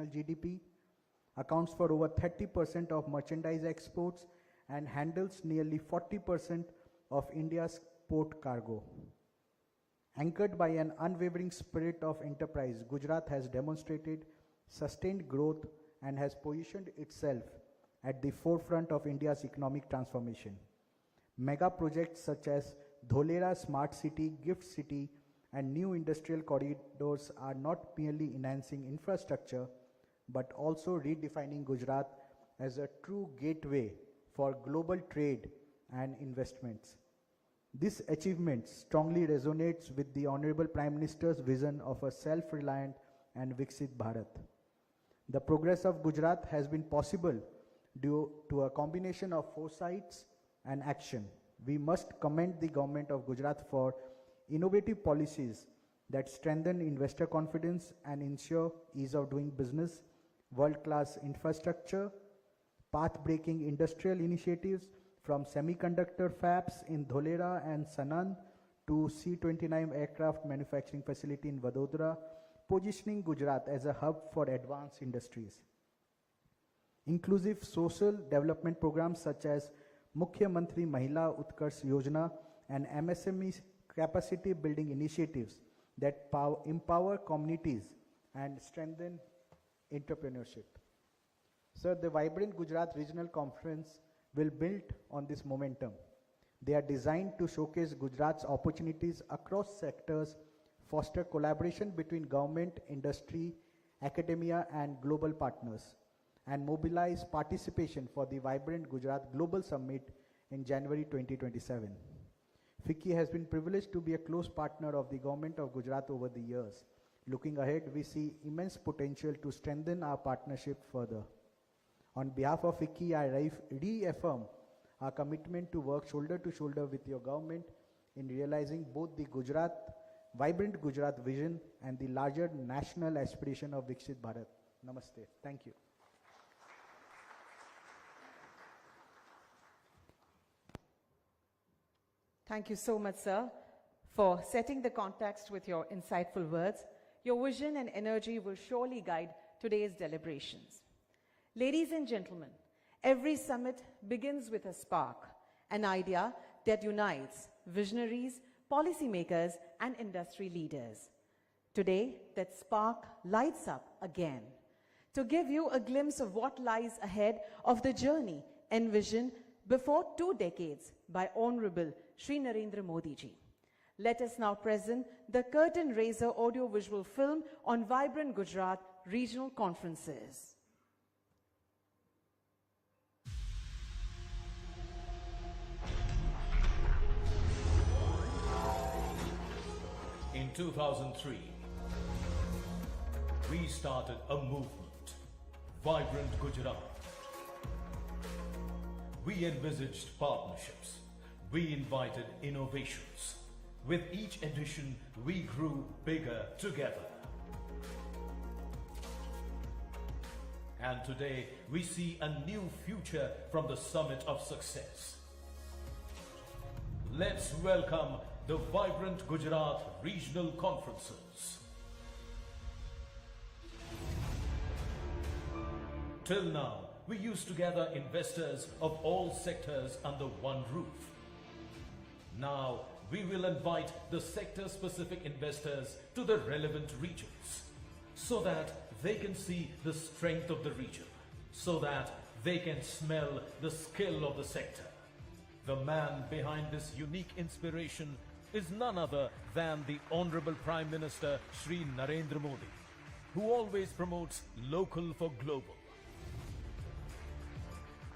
GDP, accounts for over 30% of merchandise exports, and handles nearly 40% of India's port cargo. Anchored by an unwavering spirit of enterprise, Gujarat has demonstrated sustained growth and has positioned itself at the forefront of India's economic transformation. Mega projects such as Dholera Smart City, Gift City, and new industrial corridors are not merely enhancing infrastructure, but also redefining Gujarat as a true gateway for global trade and investments. This achievement strongly resonates with the Honorable Prime Minister's vision of a self-reliant and Viksit Bharat. The progress of Gujarat has been possible due to a combination of foresights and action. We must commend the government of Gujarat for innovative policies that strengthen investor confidence and ensure ease of doing business, world-class infrastructure, path-breaking industrial initiatives from semiconductor fabs in Dholera and Sanand to C-29 aircraft manufacturing facility in Vadodara, positioning Gujarat as a hub for advanced industries. Inclusive social development programs such as Mukhya Mantri Mahila Utkarsh Yojana and MSME capacity building initiatives that empower communities and strengthen entrepreneurship. Sir, the Vibrant Gujarat Regional Conference will build on this momentum. They are designed to showcase Gujarat's opportunities across sectors, foster collaboration between government, industry, academia, and global partners, and mobilize participation for the Vibrant Gujarat Global Summit in January 2027. FICCI has been privileged to be a close partner of the government of Gujarat over the years. Looking ahead, we see immense potential to strengthen our partnership further. On behalf of FICCI, I reaffirm our commitment to work shoulder to shoulder with your government in realizing both the Vibrant Gujarat vision and the larger national aspiration of Viksit Bharat. Namaste. Thank you. Thank you so much, sir, for setting the context with your insightful words. Your vision and energy will surely guide today's deliberations. Ladies and gentlemen, every summit begins with a spark, an idea that unites visionaries, policymakers, and industry leaders. Today, that spark lights up again to give you a glimpse of what lies ahead of the journey envisioned before 2 decades by Honorable Shri Narendra Modi ji. Let us now present the curtain raiser audio-visual film on Vibrant Gujarat regional conferences. In 2003, we started a movement, Vibrant Gujarat. We envisaged partnerships. We invited innovations. With each edition, we grew bigger together. And today, we see a new future from the summit of success. Let's welcome the Vibrant Gujarat Regional Conferences. Till now, we used to gather investors of all sectors under one roof. Now, we will invite the sector-specific investors to the relevant regions so that they can see the strength of the region, so that they can smell the skill of the sector. The man behind this unique inspiration is none other than the Honorable Prime Minister Shri Narendra Modi, who always promotes local for global.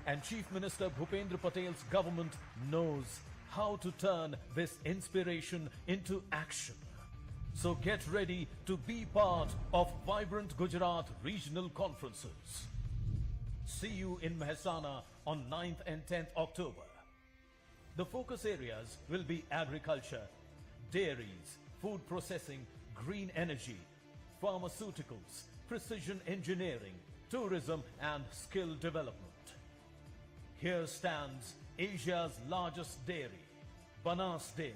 And Chief Minister Bhupendra Patel's government knows how to turn this inspiration into action. So get ready to be part of Vibrant Gujarat Regional Conferences. See you in Mehsana on 9th and 10th October. The focus areas will be agriculture, dairies, food processing, green energy, pharmaceuticals, precision engineering, tourism and skill development. Here stands Asia's largest dairy, Banas Dairy,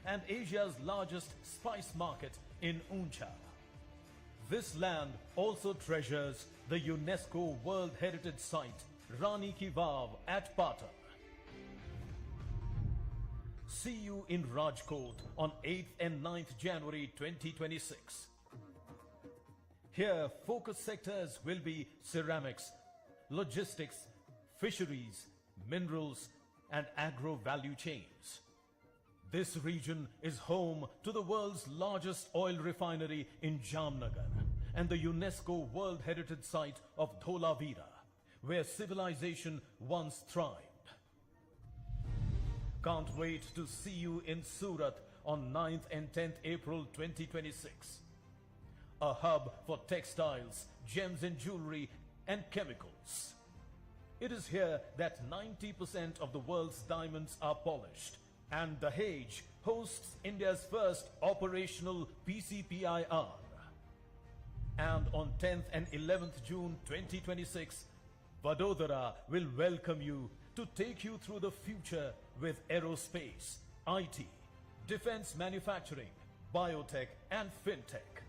and Asia's largest spice market in Uncha. This land also treasures the UNESCO World Heritage Site Rani Ki Vav at Patel. See you in Rajkot on 8th and 9th January 2026. Here, focus sectors will be ceramics, logistics, fisheries, minerals, and agro value chains. This region is home to the world's largest oil refinery in Jamnagar and the UNESCO World Heritage Site of Dholavira, where civilization once thrived. Can't wait to see you in Surat on 9th and 10th April 2026. A hub for textiles, gems and jewelry and chemicals. It is here that 90% of the world's diamonds are polished, and Dahej hosts India's first operational PCPIR. And on 10th and 11th June 2026, Vadodara will welcome you to take you through the future with aerospace, IT, defense manufacturing, biotech and fintech.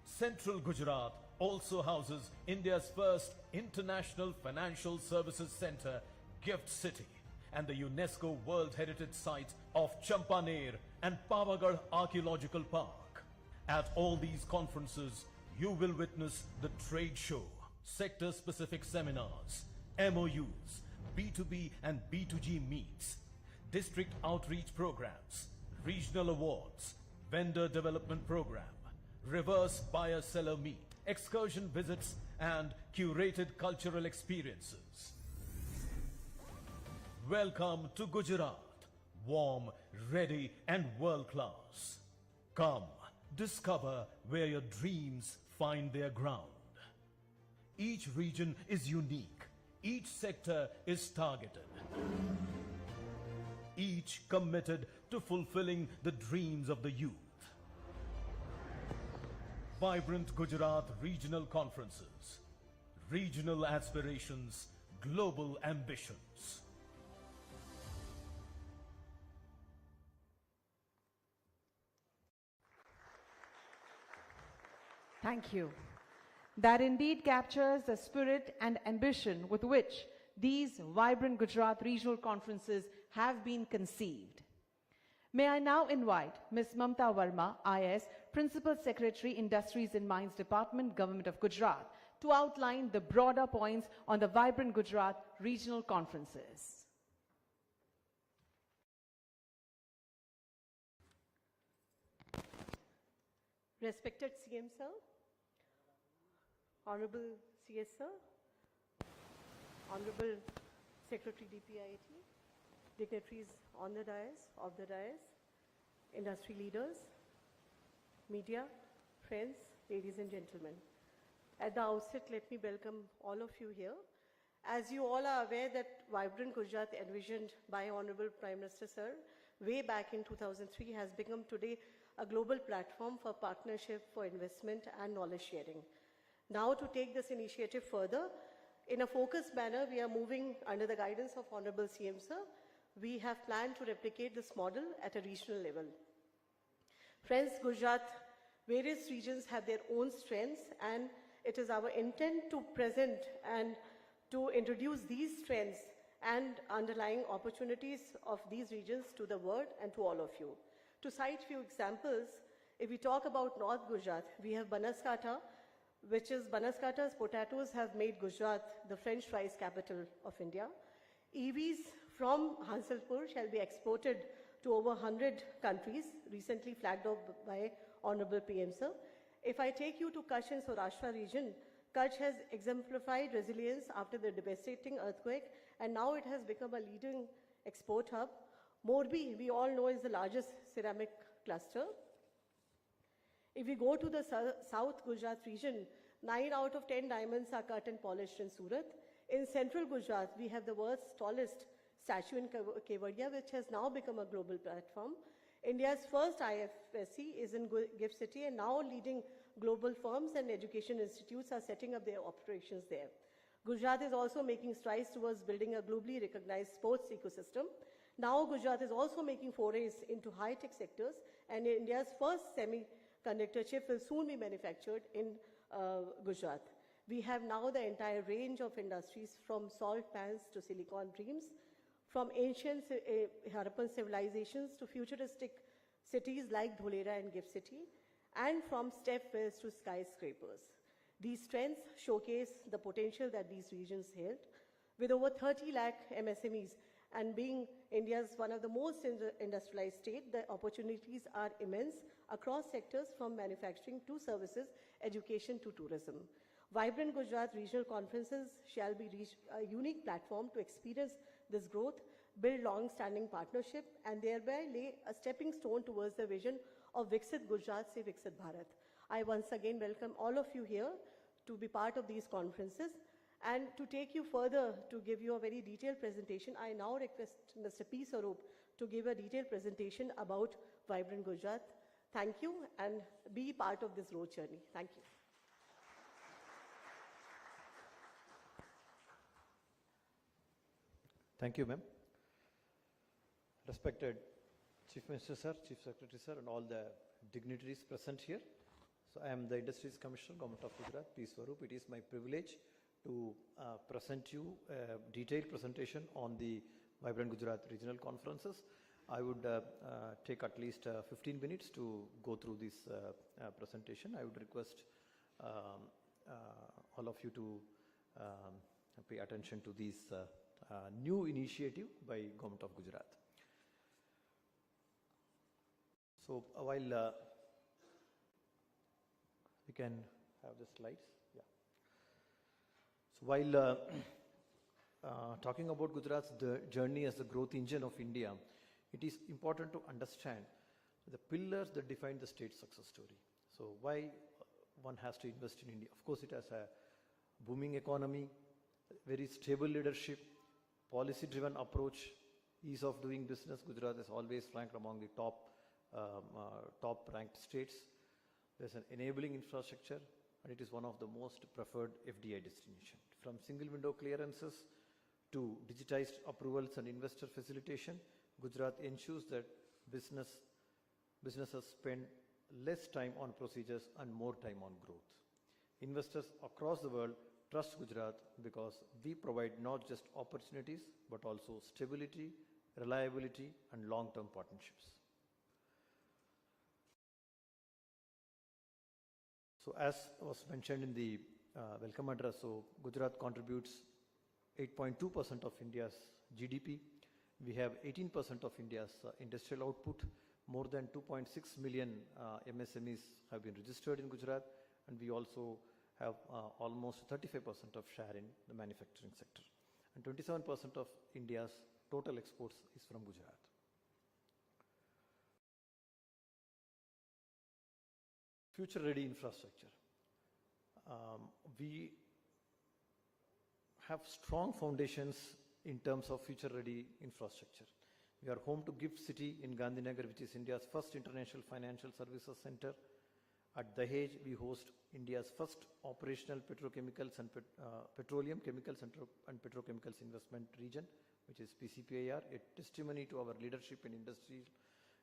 Central Gujarat also houses India's first international financial services center, Gift City, and the UNESCO World Heritage Site of Champaner and Pavagadh Archaeological Park. At all these conferences, you will witness the trade show, sector-specific seminars, MOUs, B2B and B2G meets, district outreach programs, regional awards, vendor development program, reverse buyer-seller meet, excursion visits and curated cultural experiences. Welcome to Gujarat, warm, ready and world-class. Come, discover where your dreams find their ground. Each region is unique, each sector is targeted, each committed to fulfilling the dreams of the youth. Vibrant Gujarat Regional Conferences, regional aspirations, global ambitions. Thank you. That indeed captures the spirit and ambition with which these vibrant Gujarat regional conferences have been conceived. May I now invite Ms. Mamta Verma, IS, Principal Secretary, Industries and Mines Department, Government of Gujarat, to outline the broader points on the vibrant Gujarat regional conferences. Respected CM Sir, Honorable CS Sir, Honorable Secretary DPIIT, dignitaries on the dais, of the dais, industry leaders, media, friends, ladies and gentlemen. At the outset, let me welcome all of you here. As you all are aware that Vibrant Gujarat envisioned by Honorable Prime Minister Sir way back in 2003 has become today a global platform for partnership, for investment and knowledge sharing. Now to take this initiative further, in a focused manner, we are moving under the guidance of Honorable CM Sir. We have planned to replicate this model at a regional level. Friends, Gujarat, various regions have their own strengths, and it is our intent to present and to introduce these strengths and underlying opportunities of these regions to the world and to all of you. To cite few examples, if we talk about North Gujarat, we have Banaskantha, which is Banaskantha's potatoes have made Gujarat the French fries capital of India. EVs from Hansalpur shall be exported to over 100 countries, recently flagged off by Honorable PM Sir. If I take you to Kutch and Saurashtra region, Kutch has exemplified resilience after the devastating earthquake, and now it has become a leading export hub. Morbi, we all know, is the largest ceramic cluster. If we go to the South Gujarat region, 9 out of 10 diamonds are cut and polished in Surat. In Central Gujarat, we have the world's tallest statue in Kevadia, which has now become a global platform. India's first IFSC is in Gift City, and now leading global firms and education institutes are setting up their operations there. Gujarat is also making strides towards building a globally recognized sports ecosystem. Now Gujarat is also making forays into high-tech sectors, and India's first conductor chip will soon be manufactured in Gujarat. We have now the entire range of industries from salt pans to silicon dreams, from ancient Harappan civilizations to futuristic cities like Dholera and Gift City, and from stepwells to skyscrapers. These trends showcase the potential that these regions held. With over 30 lakh MSMEs and being India's one of the most industrialized states, the opportunities are immense across sectors from manufacturing to services, education to tourism. Vibrant Gujarat regional conferences shall be a unique platform to experience this growth, build long-standing partnership, and thereby lay a stepping stone towards the vision of Viksit Gujarat se Viksit Bharat. I once again welcome all of you here to be part of these conferences. And to take you further, to give you a very detailed presentation, I now request Mr. P. Sarup to give a detailed presentation about Vibrant Gujarat. Thank you, and be part of this road journey. Thank you. Thank you, ma'am. Respected Chief Minister, sir, Chief Secretary, sir, and all the dignitaries present here. So I am the Industries Commissioner, Government of Gujarat, P. Swaroop. It is my privilege to present you a detailed presentation on the Vibrant Gujarat regional conferences. I would take at least 15 minutes to go through this presentation. I would request all of you to pay attention to this new initiative by Government of Gujarat. So while we can have the slides. Yeah. So while talking about Gujarat's journey as the growth engine of India, it is important to understand the pillars that define the state's success story. So why one has to invest in India? Of course, it has a booming economy, very stable leadership, policy-driven approach, ease of doing business. Gujarat is always ranked among the top-ranked states. There's an enabling infrastructure, and it is one of the most preferred FDI destination. From single window clearances to digitized approvals and investor facilitation, Gujarat ensures that businesses spend less time on procedures and more time on growth. Investors across the world trust Gujarat because we provide not just opportunities, but also stability, reliability, and long-term partnerships. So as was mentioned in the welcome address, so Gujarat contributes 8.2% of India's GDP. We have 18% of India's industrial output. More than 2.6 million MSMEs have been registered in Gujarat, and we also have almost 35% of share in the manufacturing sector. And 27% of India's total exports is from Gujarat. Future-ready infrastructure. We have strong foundations in terms of future-ready infrastructure. We are home to Gift City in Gandhinagar, which is India's first international financial services center. At Dahej, we host India's first operational petrochemicals and petroleum chemicals and petrochemicals investment region, which is PCPIR, a testimony to our leadership in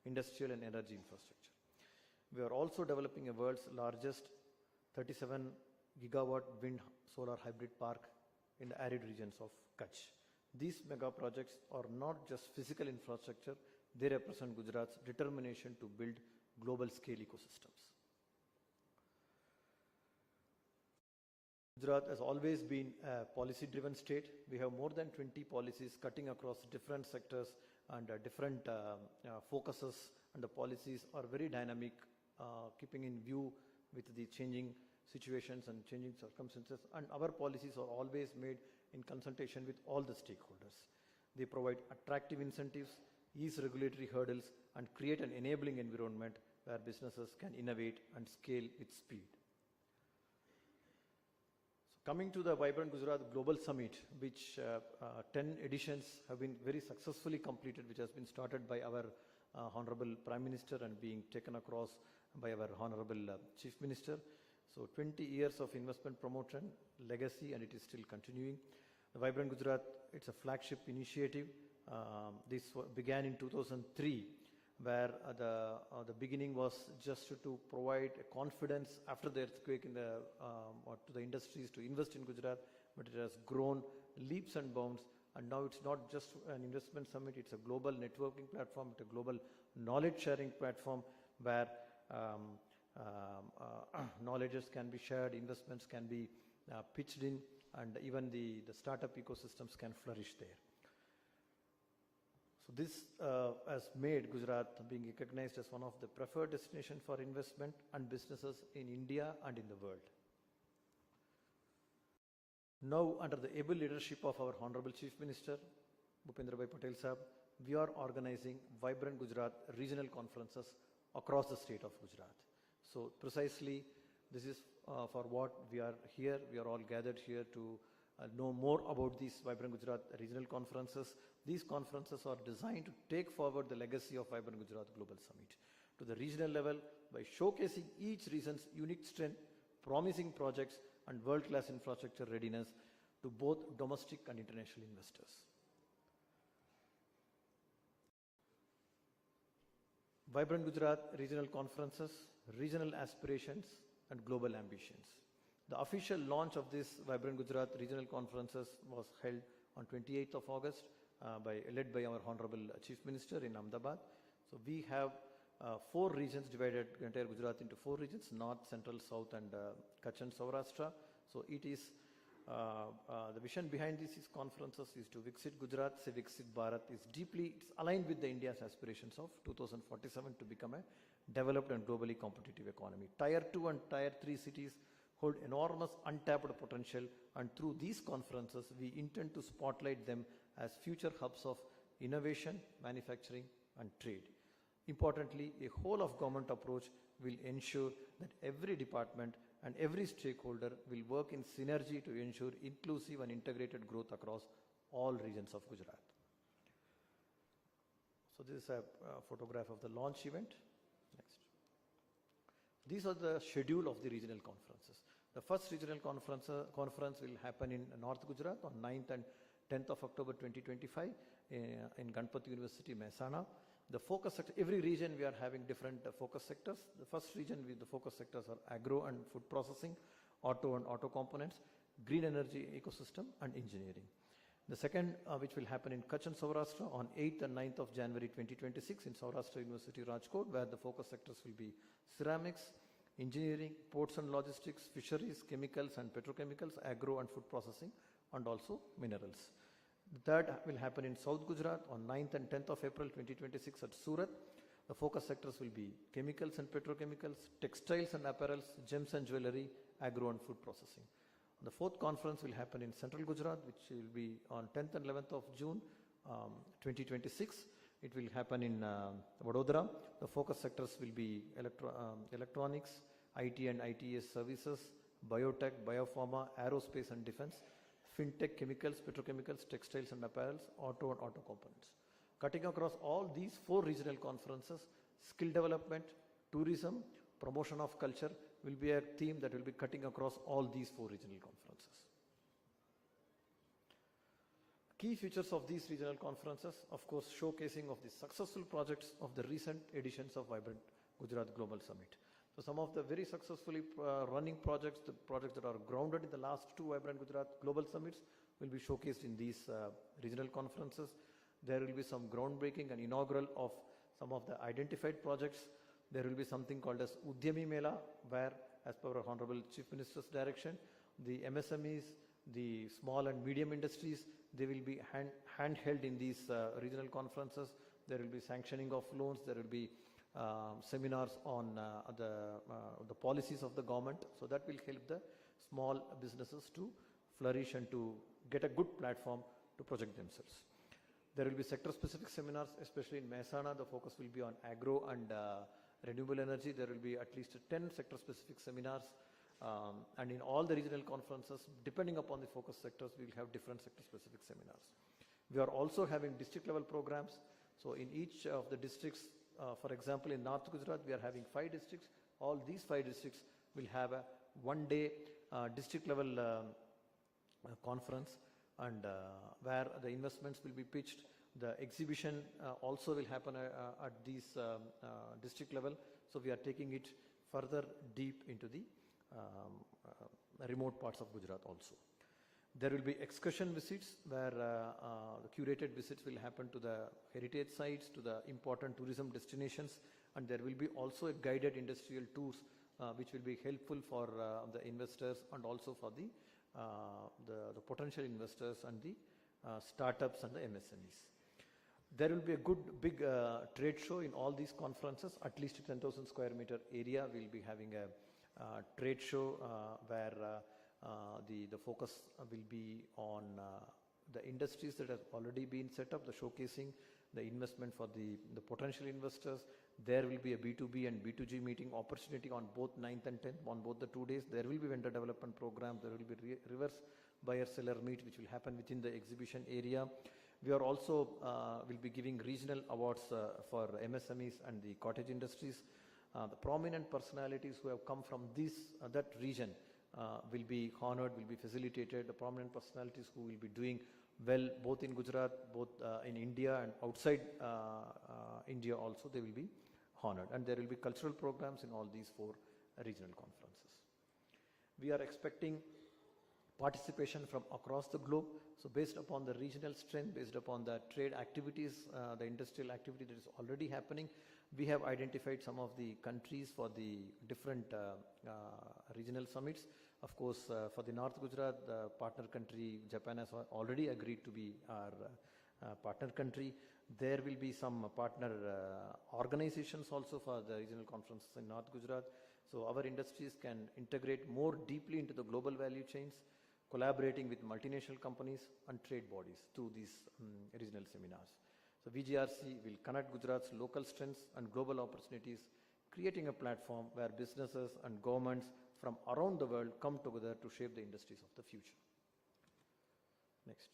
industrial and energy infrastructure. We are also developing a world's largest 37 gigawatt wind solar hybrid park in the arid regions of Kutch. These mega projects are not just physical infrastructure, they represent Gujarat's determination to build global scale ecosystems. Gujarat has always been a policy-driven state. We have more than 20 policies cutting across different sectors and different focuses, and the policies are very dynamic, keeping in view with the changing situations and changing circumstances, and our policies are always made in consultation with all the stakeholders. They provide attractive incentives, ease regulatory hurdles, and create an enabling environment where businesses can innovate and scale with speed. So coming to the Vibrant Gujarat Global Summit, which 10 editions have been very successfully completed, which has been started by our Honorable Prime Minister and being taken across by our Honorable Chief Minister. So 20 years of investment promotion, legacy, and it is still continuing. The Vibrant Gujarat, it's a flagship initiative. This began in 2003 where the beginning was just to provide a confidence after the earthquake in the or to the industries to invest in Gujarat, but it has grown leaps and bounds, and now it's not just an investment summit, it's a global networking platform, it's a global knowledge sharing platform where knowledges can be shared, investments can be pitched in, and even the startup ecosystems can flourish there. So this has made Gujarat being recognized as one of the preferred destination for investment and businesses in India and in the world. Now, under the able leadership of our Honorable Chief Minister, Bhupendra Patel Sahab, we are organizing Vibrant Gujarat regional conferences across the state of Gujarat. So precisely, this is for what we are here. We are all gathered here to know more about these Vibrant Gujarat regional conferences. These conferences are designed to take forward the legacy of Vibrant Gujarat Global Summit to the regional level by showcasing each region's unique strength, promising projects, and world-class infrastructure readiness to both domestic and international investors. Vibrant Gujarat regional conferences, regional aspirations, and global ambitions. The official launch of this Vibrant Gujarat regional conferences was held on 28th of August, led by our Honorable Chief Minister in Ahmedabad. So we have 4 regions divided entire Gujarat into 4 regions, North, Central, South, and Kutch and Saurashtra. So it is, the vision behind these conferences is to Viksit Gujarat, se Viksit Bharat, it's aligned with the India's aspirations of 2047 to become a developed and globally competitive economy. Tier 2 and Tier 3 cities hold enormous untapped potential, and through these conferences, we intend to spotlight them as future hubs of innovation, manufacturing, and trade. Importantly, a whole of government approach will ensure that every department and every stakeholder will work in synergy to ensure inclusive and integrated growth across all regions of Gujarat. So this is a photograph of the launch event. Next. These are the schedule of the regional conferences. The first regional conference will happen in North Gujarat on 9th and 10th of October 2025 in Ganpati University, Mehsana. The focus sector, every region we are having different focus sectors. The first region with the focus sectors are agro and food processing, auto and auto components, green energy ecosystem, and engineering. The second, which will happen in Kutch and Saurashtra on 8th and 9th of January 2026 in Saurashtra University, Rajkot, where the focus sectors will be ceramics, engineering, ports and logistics, fisheries, chemicals and petrochemicals, agro and food processing, and also minerals. The third will happen in South Gujarat on 9th and 10th of April 2026 at Surat. The focus sectors will be chemicals and petrochemicals, textiles and apparels, gems and jewelry, agro and food processing. The fourth conference will happen in Central Gujarat, which will be on 10th and 11th of June 2026. It will happen in Vadodara. The focus sectors will be electronics, IT and ITES services, biotech, biopharma, aerospace and defense, fintech, chemicals, petrochemicals, textiles and apparels, auto and auto components. Cutting across all these 4 regional conferences, skill development, tourism, promotion of culture will be a theme that will be cutting across all these 4 regional conferences. Key features of these regional conferences, of course, showcasing of the successful projects of the recent editions of Vibrant Gujarat Global Summit. So some of the very successfully running projects, the projects that are grounded in the last 2 Vibrant Gujarat Global Summits will be showcased in these regional conferences. There will be some groundbreaking and inaugural of some of the identified projects. There will be something called as Udyami Mela, where, as per our Honorable Chief Minister's direction, the MSMEs, the small and medium industries, they will be handheld in these regional conferences. There will be sanctioning of loans. There will be seminars on the policies of the government. So that will help the small businesses to flourish and to get a good platform to project themselves. There will be sector-specific seminars, especially in Mehsana. The focus will be on agro and renewable energy. There will be at least 10 sector-specific seminars. And in all the regional conferences, depending upon the focus sectors, we will have different sector-specific seminars. We are also having district-level programs. So in each of the districts, for example, in North Gujarat, we are having 5 districts. All these 5 districts will have a one-day district-level conference, and where the investments will be pitched, The exhibition also will happen at these district level. So we are taking it further deep into the remote parts of Gujarat also. There will be excursion visits where the curated visits will happen to the heritage sites, to the important tourism destinations, and there will be also a guided industrial tours which will be helpful for the investors and also for the potential investors and the startups and the MSMEs. There will be a good big trade show in all these conferences. At least 10,000 square meter area will be having a trade show where the focus will be on the industries that have already been set up, the showcasing, the investment for the potential investors. There will be a B2B and B2G meeting opportunity on both 9th and 10th, on both the 2 days. There will be vendor development program. There will be reverse buyer-seller meet which will happen within the exhibition area. We are also will be giving regional awards for MSMEs and the cottage industries. The prominent personalities who have come from that region will be honored, will be facilitated. The prominent personalities who will be doing well both in Gujarat, both in India and outside India also, they will be honored. And there will be cultural programs in all these 4 regional conferences. We are expecting participation from across the globe. So based upon the regional strength, based upon the trade activities, the industrial activity that is already happening, we have identified some of the countries for the different regional summits. Of course, for the North Gujarat, the partner country, Japan has already agreed to be our partner country. There will be some partner organizations also for the regional conferences in North Gujarat. So our industries can integrate more deeply into the global value chains, collaborating with multinational companies and trade bodies through these regional seminars. So VGRC will connect Gujarat's local strengths and global opportunities, creating a platform where businesses and governments from around the world come together to shape the industries of the future. Next.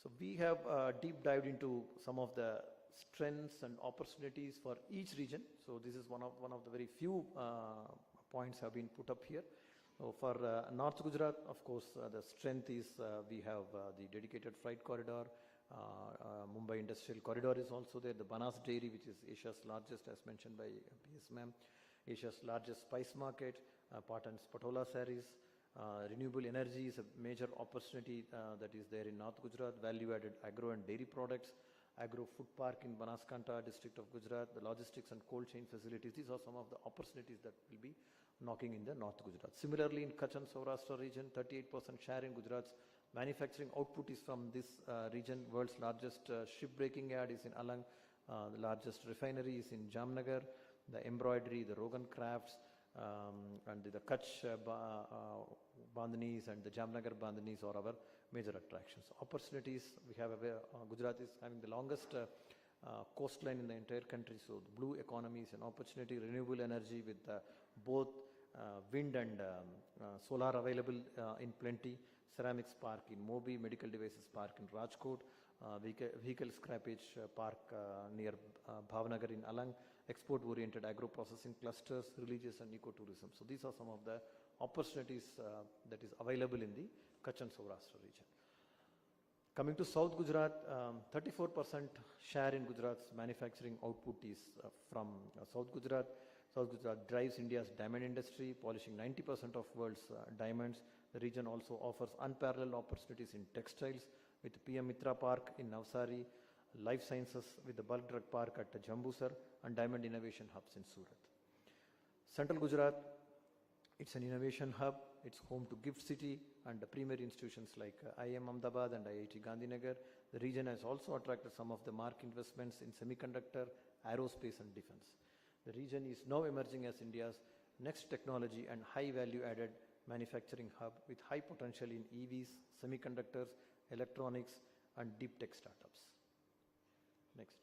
So we have deep dived into some of the strengths and opportunities for each region. So this is one of the very few points have been put up here. So for North Gujarat, of course, the strength is we have the dedicated freight corridor. Mumbai Industrial Corridor is also there. The Banas Dairy, which is Asia's largest, as mentioned by PS ma'am, Asia's largest spice market. Patan's Patola sarees. Renewable energy is a major opportunity that is there in North Gujarat. Value-added agro and dairy products. Agro food park in Banaskantha district of Gujarat. The logistics and cold chain facilities. These are some of the opportunities that will be knocking in the North Gujarat. Similarly, in Kutch and Saurashtra region, 38% share in Gujarat's manufacturing output is from this region. World's largest shipbreaking yard is in Alang. The largest refinery is in Jamnagar. The embroidery, the Rogan crafts, and the Kutch bandhanis and the Jamnagar bandhanis are our major attractions. Opportunities, we have Gujarat is having the longest coastline in the entire country, so the blue economy is an opportunity. Renewable energy with both wind and solar available in plenty. Ceramics park in Mobi, medical devices park in Rajkot, vehicle scrappage park near Bhavnagar in Alang, export-oriented agro-processing clusters, religious and ecotourism. So these are some of the opportunities that is available in the Kutch and Saurashtra region. Coming to South Gujarat, 34% share in Gujarat's manufacturing output is from South Gujarat. South Gujarat drives India's diamond industry, polishing 90% of world's diamonds. The region also offers unparalleled opportunities in textiles with PM Mitra Park in Navsari, life sciences with the bulk drug park at Jambusar, and diamond innovation hubs in Surat. Central Gujarat, it's an innovation hub. It's home to Gift City and the premier institutions like IIM Ahmedabad and IIT Gandhinagar. The region has also attracted some of the mark investments in semiconductor, aerospace and defense. The region is now emerging as India's next technology and high value added manufacturing hub with high potential in EVs, semiconductors, electronics and deep tech startups. Next.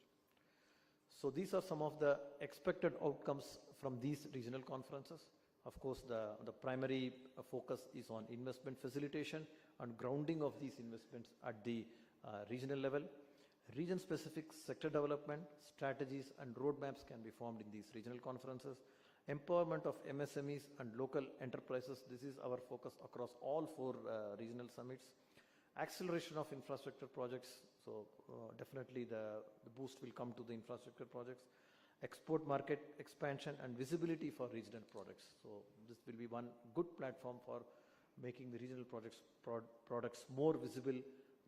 So these are some of the expected outcomes from these regional conferences. Of course, the primary focus is on investment facilitation and grounding of these investments at the regional level. Region-specific sector development, strategies and roadmaps can be formed in these regional conferences. Empowerment of MSMEs and local enterprises, this is our focus across all 4 regional summits. acceleration of infrastructure projects. So definitely the boost will come to the infrastructure projects. Export market expansion and visibility for regional products. So this will be one good platform for making the regional products more visible,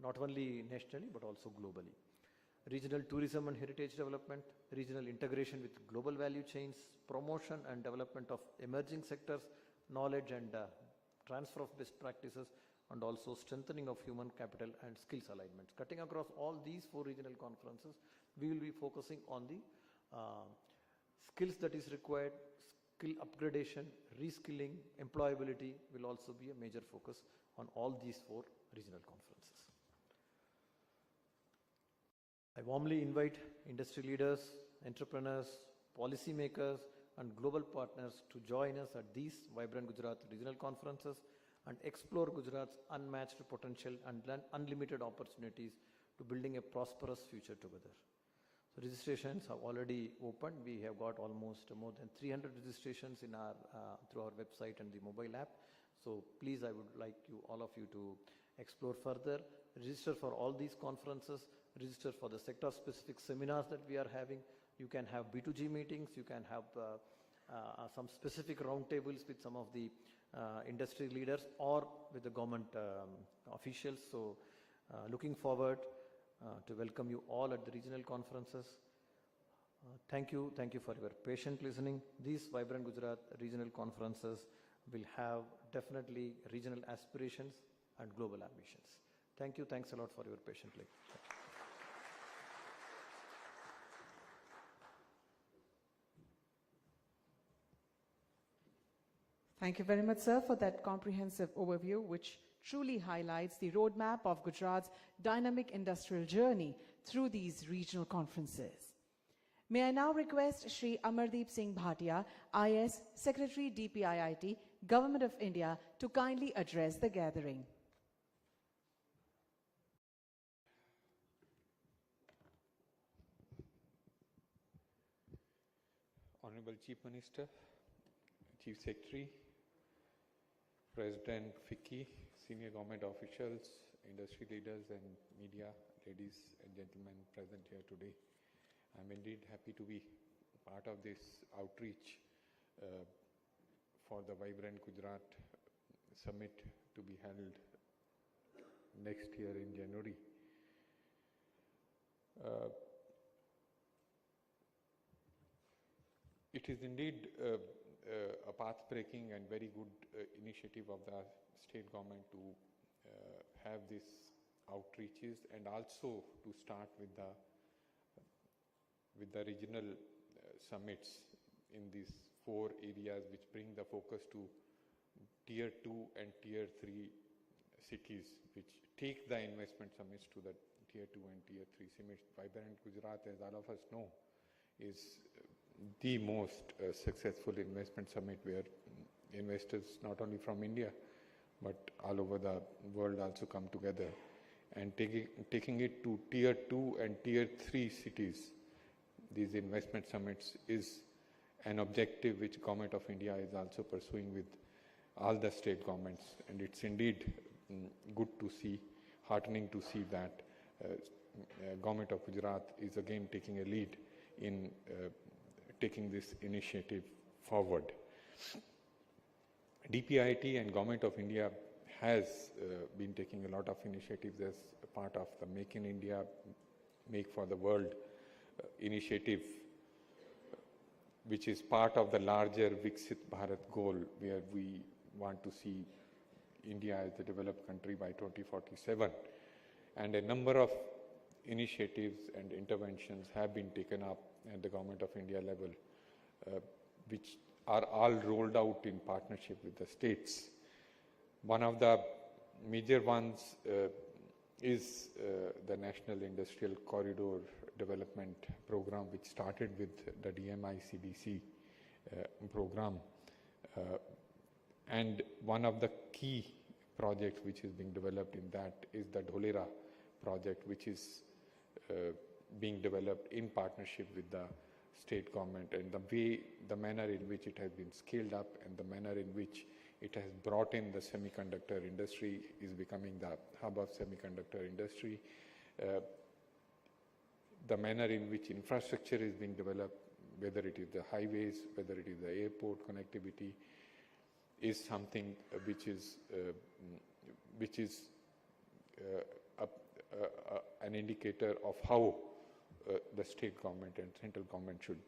not only nationally but also globally. Regional tourism and heritage development, regional integration with global value chains, promotion and development of emerging sectors, knowledge and transfer of best practices, and also strengthening of human capital and skills alignments. Cutting across all these 4 regional conferences, we will be focusing on the skills that is required, skill upgradation, reskilling, employability will also be a major focus on all these 4 regional conferences. I warmly invite industry leaders, entrepreneurs, policymakers, and global partners to join us at these Vibrant Gujarat regional conferences and explore Gujarat's unmatched potential and unlimited opportunities to building a prosperous future together. So registrations have already opened. We have got almost more than 300 registrations in our through our website and the mobile app. So please, I would like all of you to explore further, register for all these conferences, register for the sector-specific seminars that we are having. You can have B2G meetings, you can have some specific roundtables with some of the industry leaders or with the government officials. So looking forward to welcome you all at the regional conferences. Thank you for your patient listening. These Vibrant Gujarat regional conferences will have definitely regional aspirations and global ambitions. Thank you, thanks a lot for your patient listening. Thank you very much, sir, for that comprehensive overview, which truly highlights the roadmap of Gujarat's dynamic industrial journey through these regional conferences. May I now request Shri Amardeep Singh Bhatia, IS, Secretary DPIIT, Government of India, to kindly address the gathering. Honorable Chief Minister, Chief Secretary, President FICCI, senior government officials, industry leaders and media, ladies and gentlemen present here today. I'm indeed happy to be part of this outreach for the Vibrant Gujarat Summit to be held next year in January. It is indeed a path-breaking and very good initiative of the state government to have these outreaches and also to start with the regional summits in these 4 areas, which bring the focus to Tier 2 and Tier 3 cities, which take the investment summits to the Tier 2 and Tier 3 summits. Vibrant Gujarat, as all of us know, is the most successful investment summit where investors not only from India but all over the world also come together, and taking it to Tier 2 and Tier 3 cities. These investment summits is an objective which Government of India is also pursuing with all the state governments, and it's indeed good to see, heartening to see that Government of Gujarat is again taking a lead in taking this initiative forward. DPIIT and Government of India has been taking a lot of initiatives as a part of the Make in India, Make for the World initiative, which is part of the larger Viksit Bharat goal, where we want to see India as a developed country by 2047. And a number of initiatives and interventions have been taken up at the Government of India level, which are all rolled out in partnership with the states. One of the major ones is the National Industrial Corridor Development Program, which started with the DMI-CDC program. And one of the key projects which is being developed in that is the Dholera project, which is being developed in partnership with the state government, and the manner in which it has been scaled up and the manner in which It has brought in the semiconductor industry, is becoming the hub of semiconductor industry. The manner in which infrastructure is being developed, whether it is the highways, whether it is the airport connectivity, is something which is an indicator of how the state government and central government should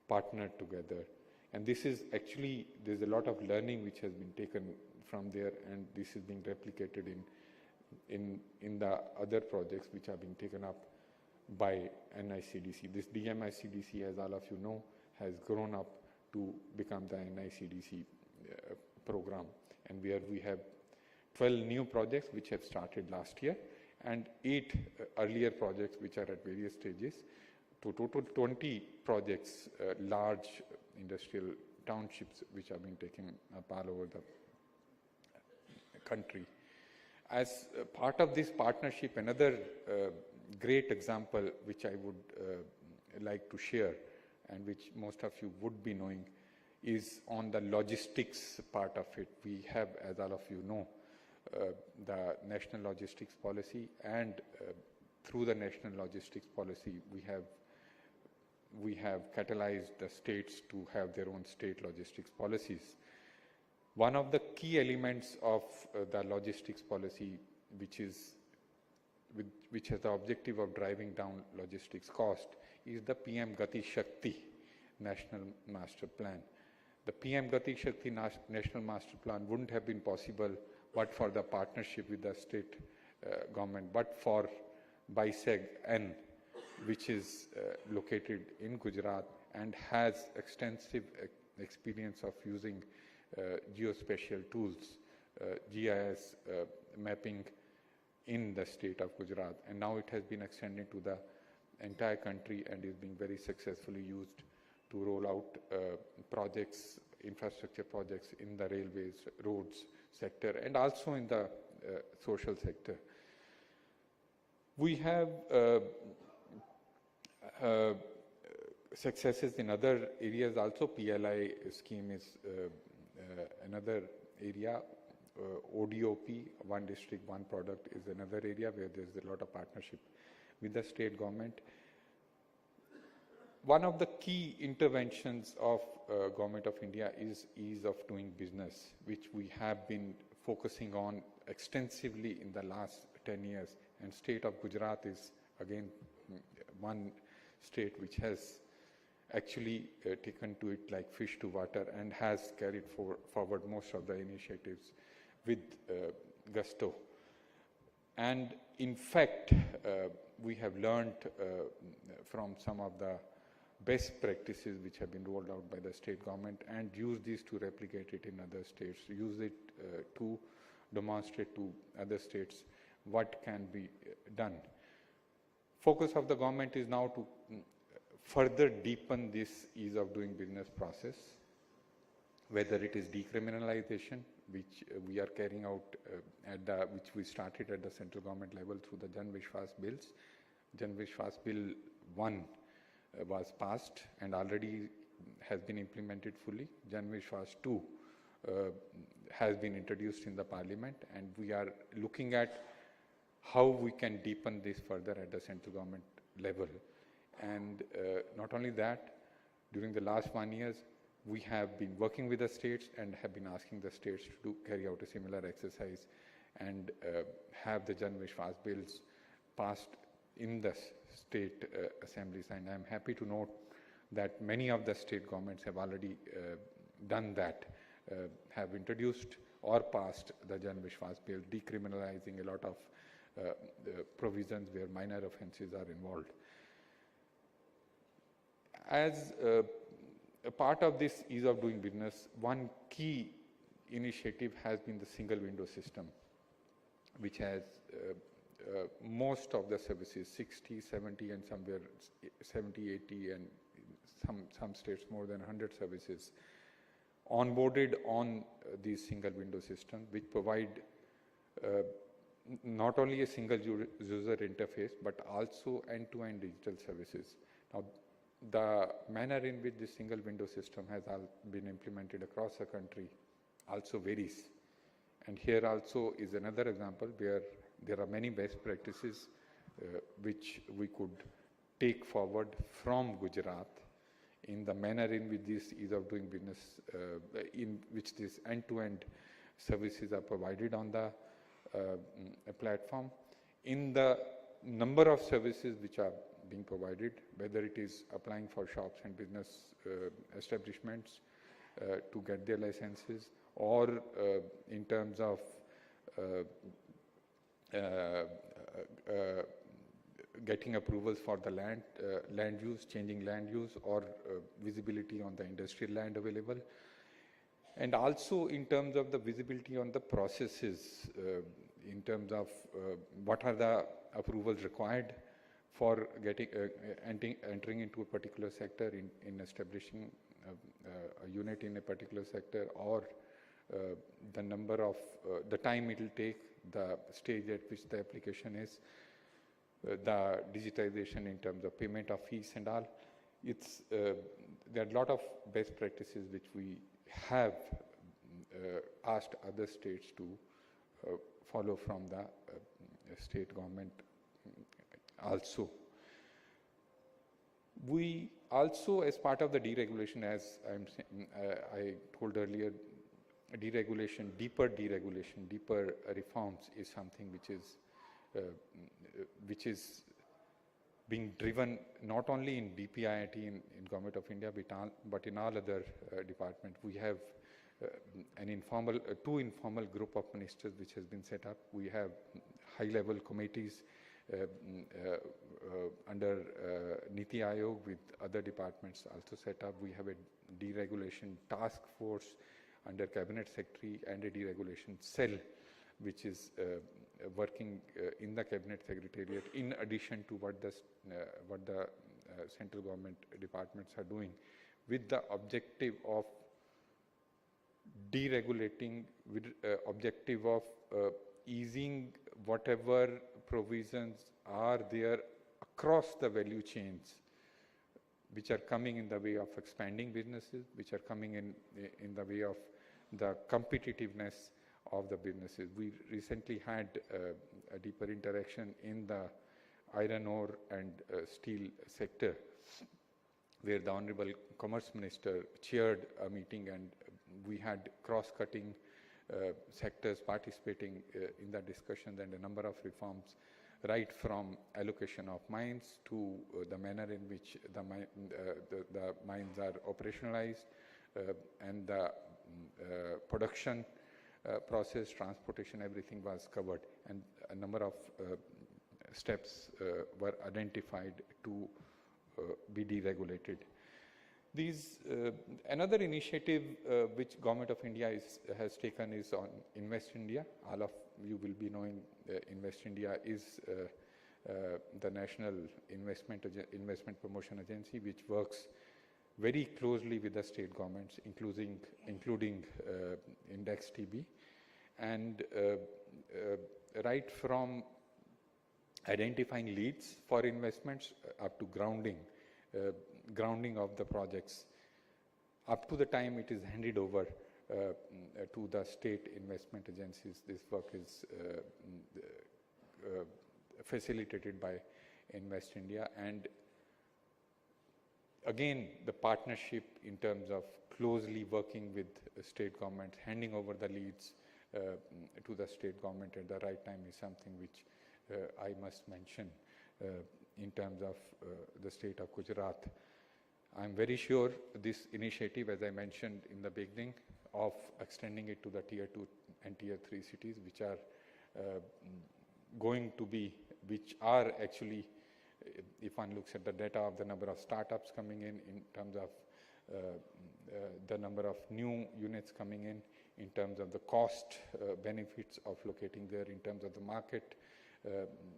partner together. And this is actually, there's a lot of learning which has been taken from there, and this is being replicated in the other projects which are being taken up by NICDC. This DMICDC, as all of you know, has grown up to become the NICDC program, and where we have 12 new projects which have started last year, and 8 earlier projects which are at various stages, to total 20 projects, large industrial townships which are being taken up all over the country. As part of this partnership, another great example which I would like to share, and which most of you would be knowing, is on the logistics part of it. We have, as all of you know, the National Logistics Policy, and through the National Logistics Policy, we have catalyzed the states to have their own state logistics policies. One of the key elements of the logistics policy, which has the objective of driving down logistics cost, is the PM Gati Shakti National Master Plan. The PM Gati Shakti National Master Plan wouldn't have been possible but for the partnership with the state government, but for BISEG-N, which is located in Gujarat and has extensive experience of using geospatial tools, GIS mapping in the state of Gujarat, and now it has been extended to the entire country and is being very successfully used to roll out projects, infrastructure projects in the railways, roads sector, and also in the social sector. We have successes in other areas also. PLI scheme is another area. ODOP, one district, one product, is another area where there's a lot of partnership with the state government. One of the key interventions of Government of India is ease of doing business, which we have been focusing on extensively in the last 10 years. And state of Gujarat is again one state which has actually taken to it like fish to water and has carried forward most of the initiatives with gusto. And in fact, we have learned from some of the best practices which have been rolled out by the state government and use these to replicate it in other states, use it to demonstrate to other states what can be done. Focus of the government is now to further deepen this ease of doing business process, whether it is decriminalization, which we are carrying out which we started at the central government level through the Jan Vishwas bills. Jan Vishwas Bill 1 was passed and already has been implemented fully. Jan Vishwas 2 has been introduced in the parliament, and we are looking at how we can deepen this further at the central government level. And not only that, during the last 1 year, we have been working with the states and have been asking the states to carry out a similar exercise and have the Jan Vishwas bills passed in the state assemblies. And I am happy to note that many of the state governments have already done that, have introduced or passed the Jan Vishwas bill, decriminalizing a lot of provisions where minor offences are involved. As a part of this ease of doing business, one key initiative has been the single window system, which has most of the services, 60, 70, and somewhere 70, 80, and some states more than 100 services, onboarded on these single window systems, which provide not only a single user interface, but also end-to-end digital services. Now, the manner in which this single window system has been implemented across the country also varies. And here also is another example where there are many best practices which we could take forward from Gujarat in the manner in which this ease of doing business, in which this end-to-end services are provided on the platform, in the number of services which are being provided, whether it is applying for shops and business establishments to get their licenses, or in terms of getting approvals for the land use, changing land use, or visibility on the industrial land available, and also in terms of the visibility on the processes, in terms of what are the approvals required for getting entering into a particular sector, in establishing a unit in a particular sector, or the number of the time it will take, the stage at which the application is, the digitization in terms of payment of fees and all. It's there are a lot of best practices which we have asked other states to follow from the state government also. We also, as part of the deregulation, as I told earlier, deregulation, deeper reforms is something which is being driven not only in DPIIT in Government of India, but in all other departments. We have two informal group of ministers which has been set up. We have high-level committees under Niti Aayog with other departments also set up. We have a deregulation task force under Cabinet Secretary and a deregulation cell which is working in the Cabinet Secretariat, in addition to what the central government departments are doing, with the objective of deregulating, with objective of easing whatever provisions are there across the value chains, which are coming in the way of expanding businesses, which are coming in the way of the competitiveness of the businesses. We recently had a deeper interaction in the iron ore and steel sector, where the Honorable Commerce Minister chaired a meeting, and we had cross-cutting sectors participating in the discussions, and a number of reforms, right from allocation of mines to the manner in which the mines are operationalized, and the production process, transportation, everything was covered, and a number of steps were identified to be deregulated. Another initiative which Government of India has taken is on Invest India. All of you will be knowing Invest India is the National Investment Promotion Agency, which works very closely with the state governments, including Index TB, and right from identifying leads for investments up to grounding of the projects, up to the time it is handed over to the state investment agencies. This work is facilitated by Invest India, and again, the partnership in terms of closely working with state governments, handing over the leads to the state government at the right time is something which I must mention in terms of the state of Gujarat. I'm very sure this initiative, as I mentioned in the beginning, of extending it to the Tier 2 and Tier 3 cities, which are actually, if one looks at the data of the number of startups coming in terms of the number of new units coming in terms of the cost benefits of locating there, in terms of the market,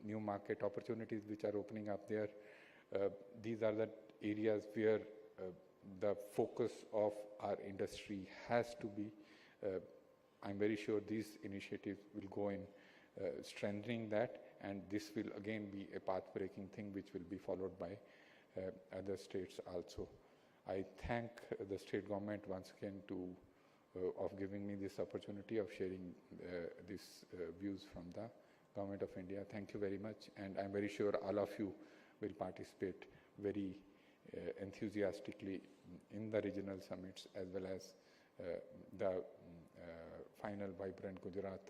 new market opportunities which are opening up there. These are the areas where the focus of our industry has to be. I'm very sure these initiatives will go in strengthening that, and this will again be a path-breaking thing which will be followed by other states also. I thank the state government once again to of giving me this opportunity of sharing these views from the Government of India. Thank you very much, and I'm very sure all of you will participate very enthusiastically in the regional summits as well as the final Vibrant Gujarat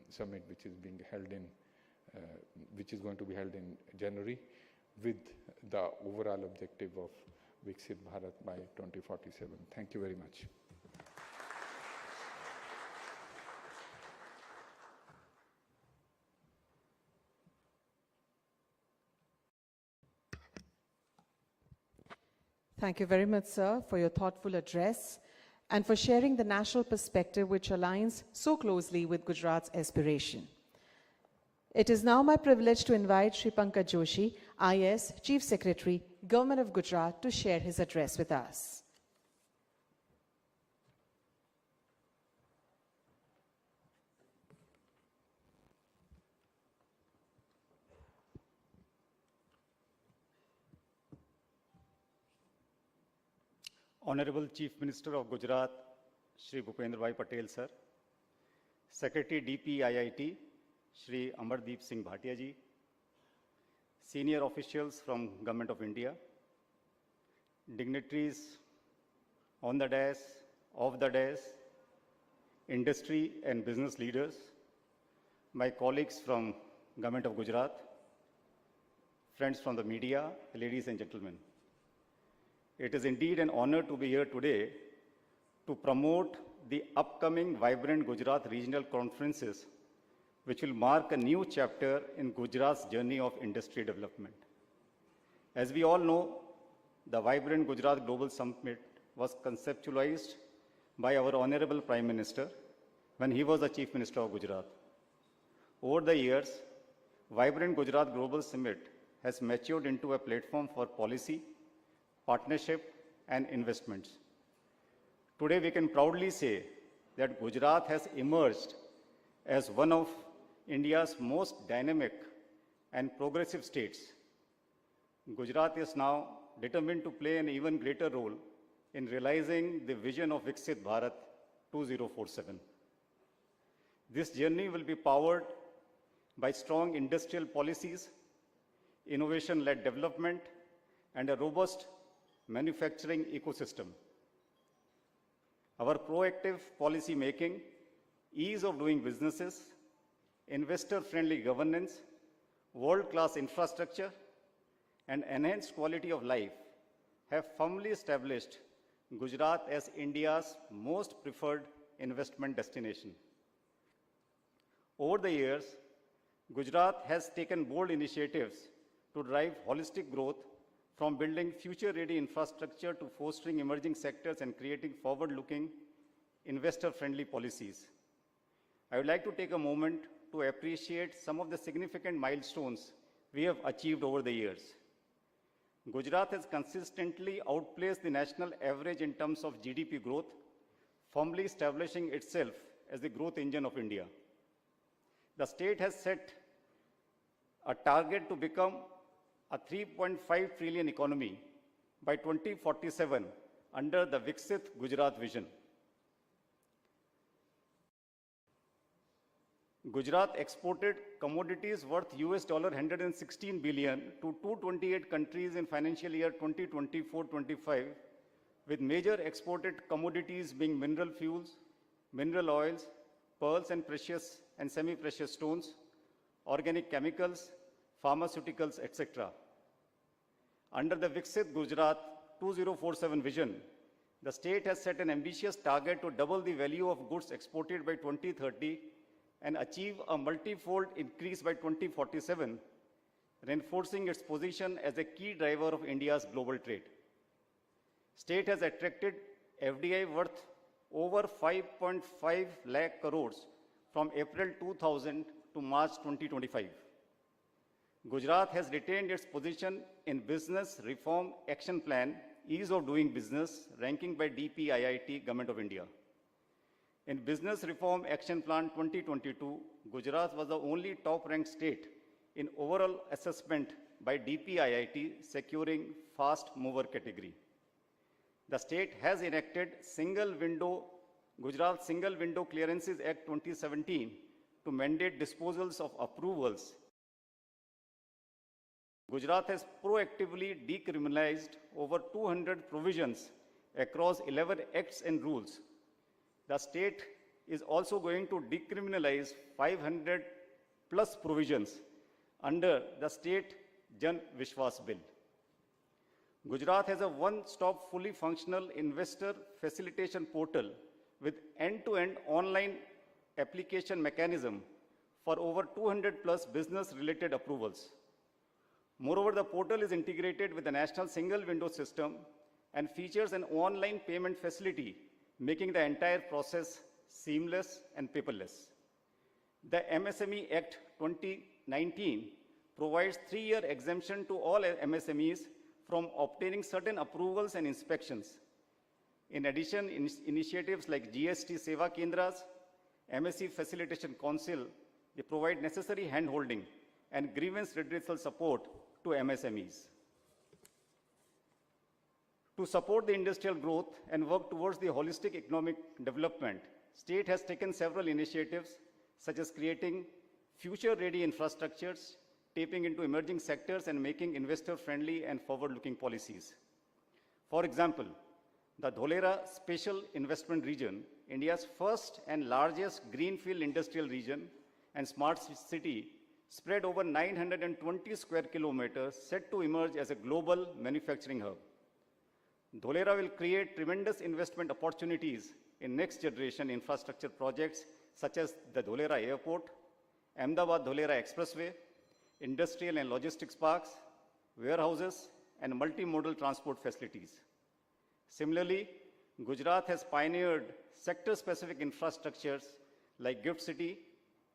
summit, which is being held in, which is going to be held in January, with the overall objective of Viksit Bharat by 2047. Thank you very much. Thank you very much, sir, for your thoughtful address and for sharing the national perspective which aligns so closely with Gujarat's aspiration. It is now my privilege to invite Shri Pankaj Joshi, IS, Chief Secretary, Government of Gujarat, to share his address with us. Honorable Chief Minister of Gujarat, Shri Bhupendra Patel, sir. Secretary DPIIT, Shri Amardeep Singh Bhatia ji. Senior officials from Government of India. Dignitaries on the dais, off the dais, industry and business leaders, my colleagues from Government of Gujarat, friends from the media, ladies and gentlemen. It is indeed an honor to be here today to promote the upcoming Vibrant Gujarat regional conferences, which will mark a new chapter in Gujarat's journey of industry development. As we all know, the Vibrant Gujarat Global Summit was conceptualized by our Honorable Prime Minister when he was the Chief Minister of Gujarat. Over the years, Vibrant Gujarat Global Summit has matured into a platform for policy, partnership and investments. Today we can proudly say that Gujarat has emerged as one of India's most dynamic and progressive states. Gujarat is now determined to play an even greater role in realizing the vision of Viksit Bharat 2047. This journey will be powered by strong industrial policies, innovation-led development, and a robust manufacturing ecosystem. Our proactive policy making, ease of doing businesses, investor-friendly governance, world-class infrastructure, and enhanced quality of life have firmly established Gujarat as India's most preferred investment destination. Over the years, Gujarat has taken bold initiatives to drive holistic growth, from building future-ready infrastructure to fostering emerging sectors and creating forward-looking, investor-friendly policies. I would like to take a moment to appreciate some of the significant milestones we have achieved over the years. Gujarat has consistently outpaced the national average in terms of GDP growth, firmly establishing itself as the growth engine of India. The state has set a target to become a 3.5 trillion economy by 2047 under the Viksit Gujarat vision. Gujarat exported commodities worth $116 billion to 228 countries in financial year 2024-25, with major exported commodities being mineral fuels, mineral oils, pearls and precious and semi-precious stones, organic chemicals, pharmaceuticals, etc. Under the Viksit Gujarat 2047 vision, the state has set an ambitious target to double the value of goods exported by 2030 and achieve a multi-fold increase by 2047, reinforcing its position as a key driver of India's global trade. State has attracted FDI worth over 5.5 lakh crores from April 2000 to March 2025. Gujarat has retained its position in Business Reform Action Plan, Ease of Doing Business, ranking by DPIIT, Government of India. In Business Reform Action Plan 2022, Gujarat was the only top-ranked state in overall assessment by DPIIT, securing fast mover category. The state has enacted single window Gujarat Single Window Clearances Act 2017 to mandate disposals of approvals. Gujarat has proactively decriminalized over 200 provisions across 11 acts and rules. The state is also going to decriminalize 500 plus provisions under the State Jan Vishwas Bill. Gujarat has a one-stop fully functional investor facilitation portal with end-to-end online application mechanism for over 200 plus business-related approvals. Moreover, the portal is integrated with the National Single Window System and features an online payment facility, making the entire process seamless and paperless. The MSME Act 2019 provides 3-year exemption to all MSMEs from obtaining certain approvals and inspections. In addition, initiatives like GST Seva Kendras, MSE Facilitation Council, they provide necessary handholding and grievance redressal support to MSMEs. To support the industrial growth and work towards the holistic economic development, state has taken several initiatives such as creating future-ready infrastructures, tapping into emerging sectors and making investor-friendly and forward-looking policies. For example, the Dholera Special Investment Region, India's first and largest greenfield industrial region and smart city, spread over 920 square kilometers, set to emerge as a global manufacturing hub. Dholera will create tremendous investment opportunities in next-generation infrastructure projects such as the Dholera Airport, Ahmedabad-Dholera Expressway, industrial and logistics parks, warehouses, and multimodal transport facilities. Similarly, Gujarat has pioneered sector-specific infrastructures like Gift City,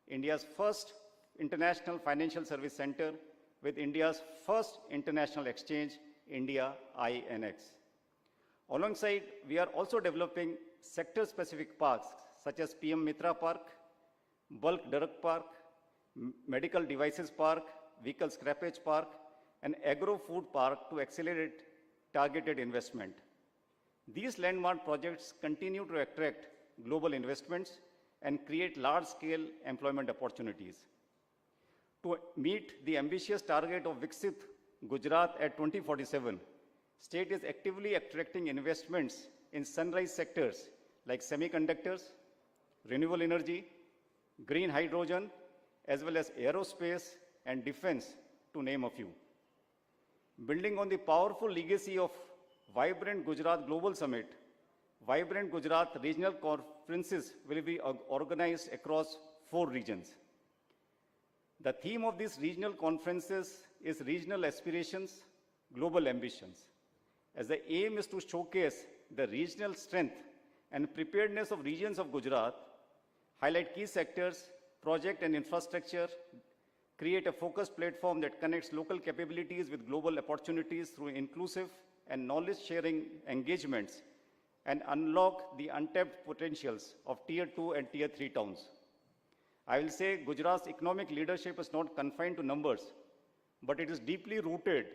India's first international financial service center with India's first international exchange, India INX. Alongside, we are also developing sector-specific parks such as PM Mitra Park, Bulk Drug Park, Medical Devices Park, Vehicle Scrappage Park, and Agro-Food Park to accelerate targeted investment. These landmark projects continue to attract global investments and create large-scale employment opportunities. To meet the ambitious target of Viksit Gujarat at 2047, state is actively attracting investments in sunrise sectors like semiconductors, renewable energy, green hydrogen, as well as aerospace and defense, to name a few. Building on the powerful legacy of Vibrant Gujarat Global Summit, Vibrant Gujarat regional conferences will be organized across 4 regions. The theme of these regional conferences is regional aspirations, global ambitions, as the aim is to showcase the regional strength and preparedness of regions of Gujarat, highlight key sectors, project and infrastructure, create a focused platform that connects local capabilities with global opportunities through inclusive and knowledge-sharing engagements, and unlock the untapped potentials of Tier 2 and Tier 3 towns. I will say Gujarat's economic leadership is not confined to numbers, but it is deeply rooted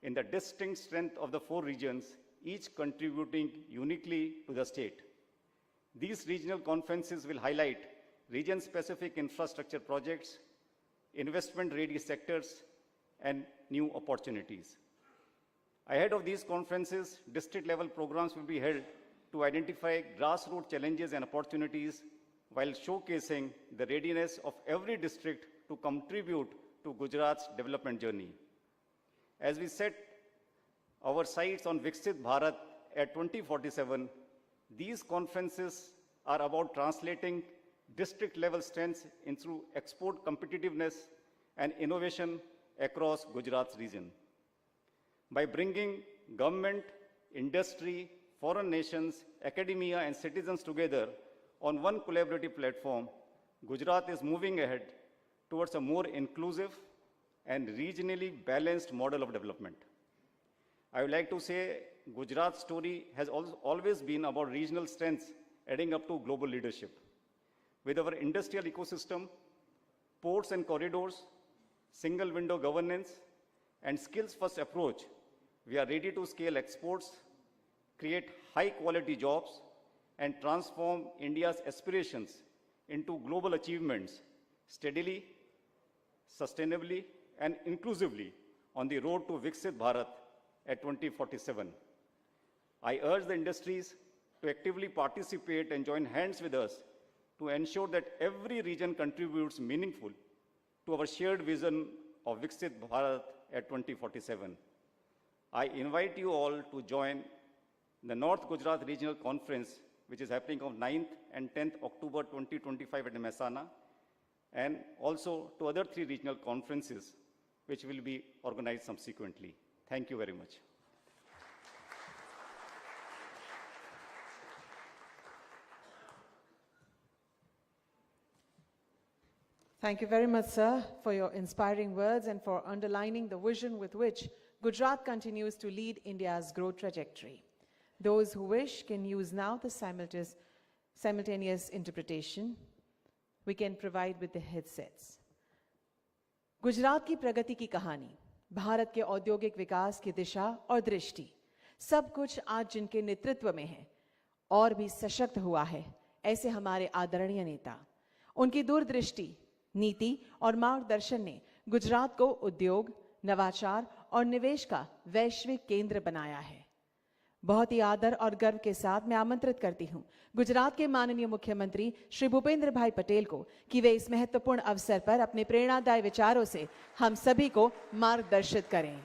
in the distinct strength of the 4 regions, each contributing uniquely to the state. These regional conferences will highlight region-specific infrastructure projects, investment-ready sectors, and new opportunities. Ahead of these conferences, district-level programs will be held to identify grassroots challenges and opportunities while showcasing the readiness of every district to contribute to Gujarat's development journey. As we set our sights on Viksit Bharat at 2047, these conferences are about translating district-level strengths into export competitiveness and innovation across Gujarat's region. By bringing government, industry, foreign nations, academia, and citizens together on one collaborative platform, Gujarat is moving ahead towards a more inclusive and regionally balanced model of development. I would like to say Gujarat's story has always been about regional strengths adding up to global leadership. With our industrial ecosystem, ports and corridors, single window governance, and skills-first approach, we are ready to scale exports, create high-quality jobs, and transform India's aspirations into global achievements steadily, sustainably, and inclusively on the road to Viksit Bharat at 2047. I urge the industries to actively participate and join hands with us to ensure that every region contributes meaningful to our shared vision of Viksit Bharat at 2047. I invite you all to join the North Gujarat Regional Conference, which is happening on 9th and 10th October 2025 at Mehsana, and also to other 3 regional conferences, which will be organized subsequently. Thank you very much. Thank you very much, sir, for your inspiring words and for underlining the vision with which Gujarat continues to lead India's growth trajectory. Those who wish can use now the simultaneous interpretation. We can provide with the headsets. Gujarat की प्रगति की कहानी, भारत के औद्योगिक विकास की दिशा और दृष्टि, सब कुछ आज जिनके नेतृत्व में है और भी सशक्त हुआ है, ऐसे हमारे आदरणीय नेता। उनकी दूरदृष्टि, नीति और मार्गदर्शन ने गुजरात को उद्योग, नवाचार और निवेश का वैश्विक केंद्र बनाया है। बहुत ही आदर और गर्व के साथ मैं आमंत्रित करती हूं गुजरात के माननीय मुख्यमंत्री श्री भूपेंद्र भाई पटेल को कि वे इस महत्वपूर्ण अवसर पर अपने प्रेरणादायी विचारों से हम सभी को मार्गदर्शित करें।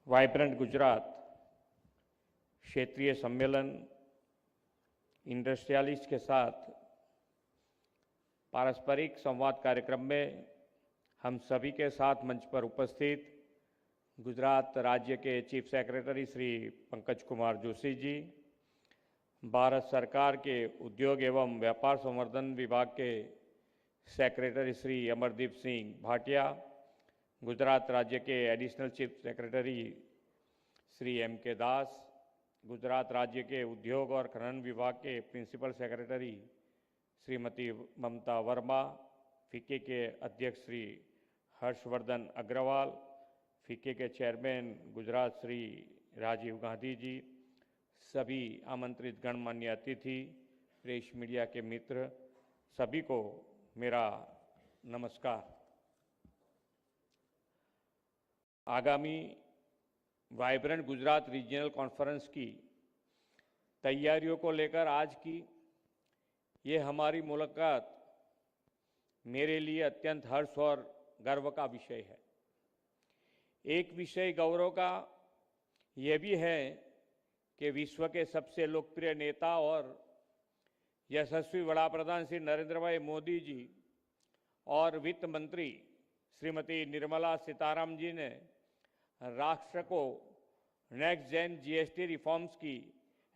वाइब्रेंट गुजरात क्षेत्रीय सम्मेलन इंडस्ट्रियलिस्ट के साथ पारस्परिक संवाद कार्यक्रम में हम सभी के साथ मंच पर उपस्थित गुजरात राज्य के चीफ सेक्रेटरी श्री पंकज कुमार जोशी जी, भारत सरकार के उद्योग एवं व्यापार संवर्धन विभाग के सेक्रेटरी श्री अमरदीप सिंह भाटिया, गुजरात राज्य के additional chief secretary Shri M.K. दास, गुजरात राज्य के उद्योग और खनन विभाग के प्रिंसिपल सेक्रेटरी श्रीमती ममता वर्मा, फिक्की के अध्यक्ष श्री हर्षवर्धन अग्रवाल, फिक्की के चेयरमैन गुजरात श्री राजीव गांधी जी, सभी आमंत्रित गणमान्य अतिथि, प्रेस मीडिया के मित्र, सभी को मेरा नमस्कार। आगामी वाइब्रेंट गुजरात रीजनल कॉन्फ्रेंस की तैयारियों को लेकर आज की ये हमारी मुलाकात मेरे लिए अत्यंत हर्ष और गर्व का विषय है। एक विषय गौरव का यह भी है कि विश्व के सबसे लोकप्रिय नेता और यशस्वी वड़ा प्रधान श्री नरेंद्र भाई मोदी जी और वित्त मंत्री श्रीमती निर्मला सीतारामन जी ने राष्ट्र को नेक्स्ट जेन GST रिफॉर्म्स की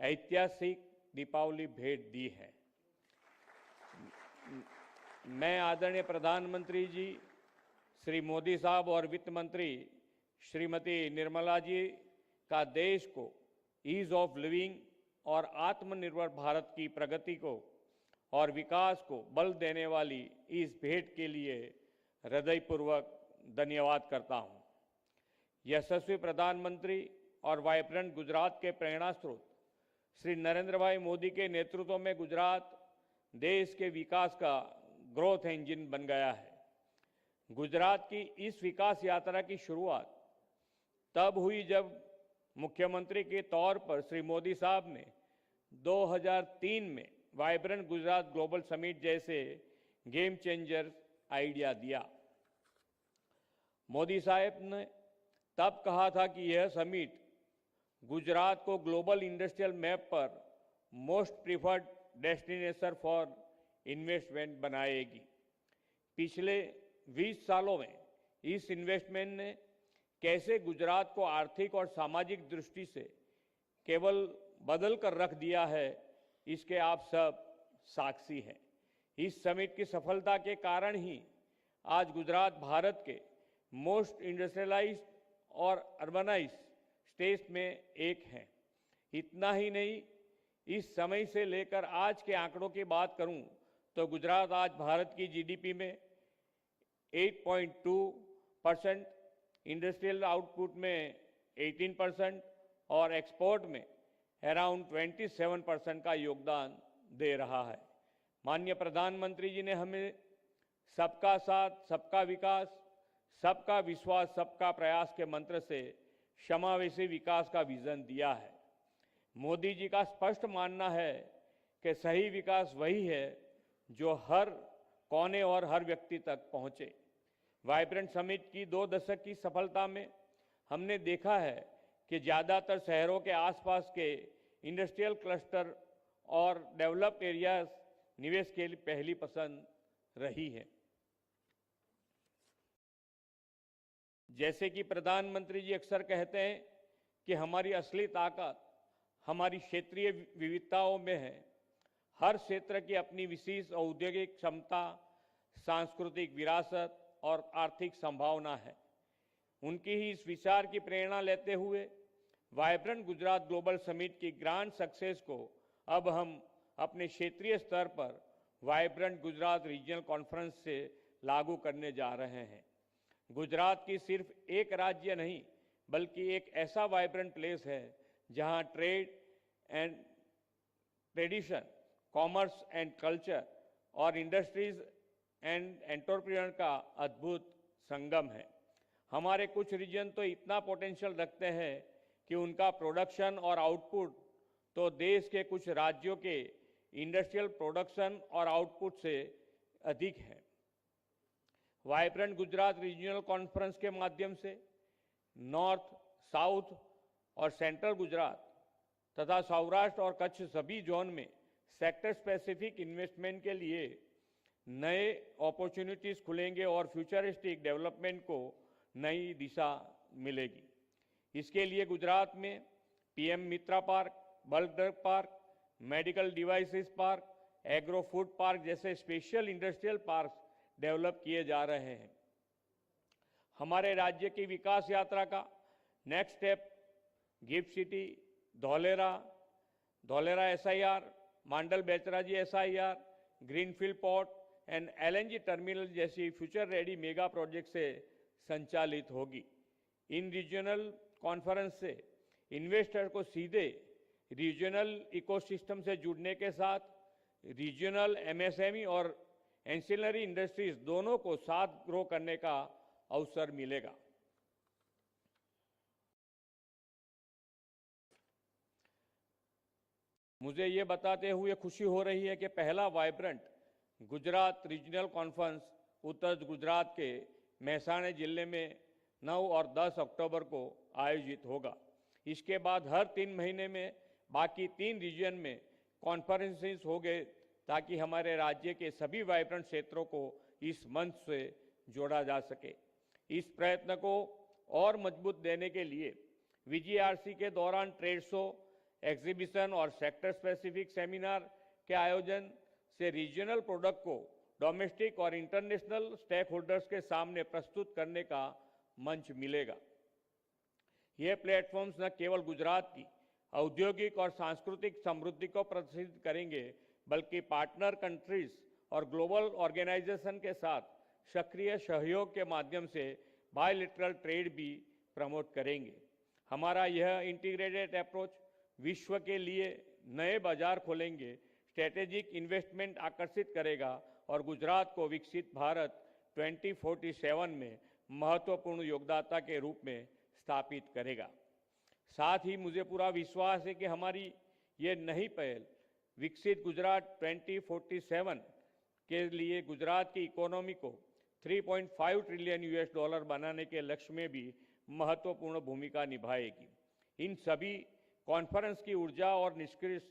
ऐतिहासिक दीपावली भेंट दी है। मैं आदरणीय प्रधानमंत्री जी श्री मोदी साहब और वित्त मंत्री श्रीमती निर्मला जी का देश को ईज ऑफ लिविंग और आत्मनिर्भर भारत की प्रगति को और विकास को बल देने वाली इस भेंट के लिए हृदयपूर्वक धन्यवाद करता हूं। यशस्वी प्रधानमंत्री और वाइब्रेंट गुजरात के प्रेरणा स्रोत श्री नरेंद्र भाई मोदी के नेतृत्व में गुजरात देश के विकास का ग्रोथ इंजन बन गया है। गुजरात की इस विकास यात्रा की शुरुआत तब हुई जब मुख्यमंत्री के तौर पर श्री मोदी साहब ने 2003 में वाइब्रेंट गुजरात ग्लोबल समिट जैसे गेम चेंजर आइडिया दिया। मोदी साहब ने तब कहा था कि यह समिट गुजरात को ग्लोबल इंडस्ट्रियल मैप पर most preferred destination for investment बनाएगी। पिछले 20 सालों में इस इन्वेस्टमेंट ने कैसे गुजरात को आर्थिक और सामाजिक दृष्टि से केवल बदल कर रख दिया है, इसके आप सब साक्षी हैं। इस समिट की सफलता के कारण ही आज गुजरात भारत के मोस्ट इंडस्ट्रियलाइज्ड और अर्बनाइज्ड स्टेट्स में एक हैं। इतना ही नहीं, इस समय से लेकर आज के आंकड़ों की बात करूं तो गुजरात आज भारत की जीडीपी में 8.2%, इंडस्ट्रियल आउटपुट में 18% और एक्सपोर्ट में अराउंड 27% का योगदान दे रहा है। माननीय प्रधानमंत्री जी ने हमें सबका साथ, सबका विकास, सबका विश्वास, सबका प्रयास के मंत्र से समावेशी विकास का विजन दिया है। मोदी जी का स्पष्ट मानना है कि सही विकास वही है जो हर कोने और हर व्यक्ति तक पहुंचे। वाइब्रेंट समिट की 2 दशक की सफलता में हमने देखा है कि ज़्यादातर शहरों के आसपास के इंडस्ट्रियल क्लस्टर और डेवलप्ड एरियाज निवेश के लिए पहली पसंद रही है। जैसे कि प्रधानमंत्री जी अक्सर कहते हैं कि हमारी असली ताकत हमारी क्षेत्रीय विविधताओं में है। हर क्षेत्र की अपनी विशेष औद्योगिक क्षमता, सांस्कृतिक विरासत और आर्थिक संभावना है। उनकी ही इस विचार की प्रेरणा लेते हुए वाइब्रेंट गुजरात ग्लोबल समिट की ग्रांड सक्सेस को अब हम अपने क्षेत्रीय स्तर पर वाइब्रेंट गुजरात रीजनल कॉन्फ्रेंस से लागू करने जा रहे हैं। गुजरात की सिर्फ एक राज्य नहीं बल्कि एक ऐसा वाइब्रेंट प्लेस है जहां trade and tradition, commerce and culture और इंडस्ट्रीज एंड एंटरप्रेन्योर का अद्भुत संगम है। हमारे कुछ रीजन तो इतना पोटेंशियल रखते हैं कि उनका प्रोडक्शन और आउटपुट तो देश के कुछ राज्यों के इंडस्ट्रियल प्रोडक्शन और आउटपुट से अधिक है। वाइब्रेंट गुजरात रीजनल कॉन्फ्रेंस के माध्यम से नॉर्थ, साउथ और सेंट्रल गुजरात तथा सौराष्ट्र और कच्छ सभी जोन में सेक्टर स्पेसिफिक इन्वेस्टमेंट के लिए नए अपॉर्चुनिटीज खुलेंगे और फ्यूचरिस्टिक डेवलपमेंट को नई दिशा मिलेगी। इसके लिए गुजरात में PM MITRA park, bulk drug park, medical devices park, agro food park जैसे स्पेशल इंडस्ट्रियल पार्क डेवलप किए जा रहे हैं। हमारे राज्य की विकास यात्रा का next step gift city, Dholera SIR, Mandal Becharaji SIR, greenfield port and LNG terminal जैसी फ्यूचर रेडी मेगा प्रोजेक्ट से संचालित होगी। इन रीजनल कॉन्फ्रेंस से इन्वेस्टर को सीधे रीजनल इकोसिस्टम से जुड़ने के साथ रीजनल MSME और एंसिलरी इंडस्ट्रीज दोनों को साथ ग्रो करने का अवसर मिलेगा। मुझे ये बताते हुए खुशी हो रही है कि पहला वाइब्रेंट गुजरात रीजनल कॉन्फ्रेंस उत्तर गुजरात के मेहसाणा जिले में 9 और 10 अक्टूबर को आयोजित होगा। इसके बाद हर 3 महीने में बाकी 3 रीजन में कॉन्फ्रेंसेस हो गए ताकि हमारे राज्य के सभी वाइब्रेंट क्षेत्रों को इस मंच से जोड़ा जा सके। इस प्रयत्न को और मजबूत देने के लिए VGRC के दौरान ट्रेड शो, एग्जीबिशन और सेक्टर स्पेसिफिक सेमिनार के आयोजन से रीजनल प्रोडक्ट को डोमेस्टिक और इंटरनेशनल स्टेक होल्डर्स के सामने प्रस्तुत करने का मंच मिलेगा। ये प्लेटफॉर्म्स न केवल गुजरात की औद्योगिक और सांस्कृतिक समृद्धि को प्रदर्शित करेंगे बल्कि पार्टनर कंट्रीज और ग्लोबल ऑर्गेनाइजेशन के साथ सक्रिय सहयोग के माध्यम से बायलैटरल ट्रेड भी प्रमोट करेंगे। हमारा यह इंटीग्रेटेड अप्रोच विश्व के लिए नए बाजार खोलेंगे, स्ट्रेटेजिक इन्वेस्टमेंट आकर्षित करेगा और गुजरात को विकसित भारत 2047 में महत्वपूर्ण योगदाता के रूप में स्थापित करेगा। साथ ही मुझे पूरा विश्वास है कि हमारी ये नई पहल विकसित गुजरात 2047 के लिए गुजरात की इकोनॉमी को 3.5 ट्रिलियन US$ बनाने के लक्ष्य में भी महत्वपूर्ण भूमिका निभाएगी। इन सभी कॉन्फ्रेंस की ऊर्जा और निष्कर्ष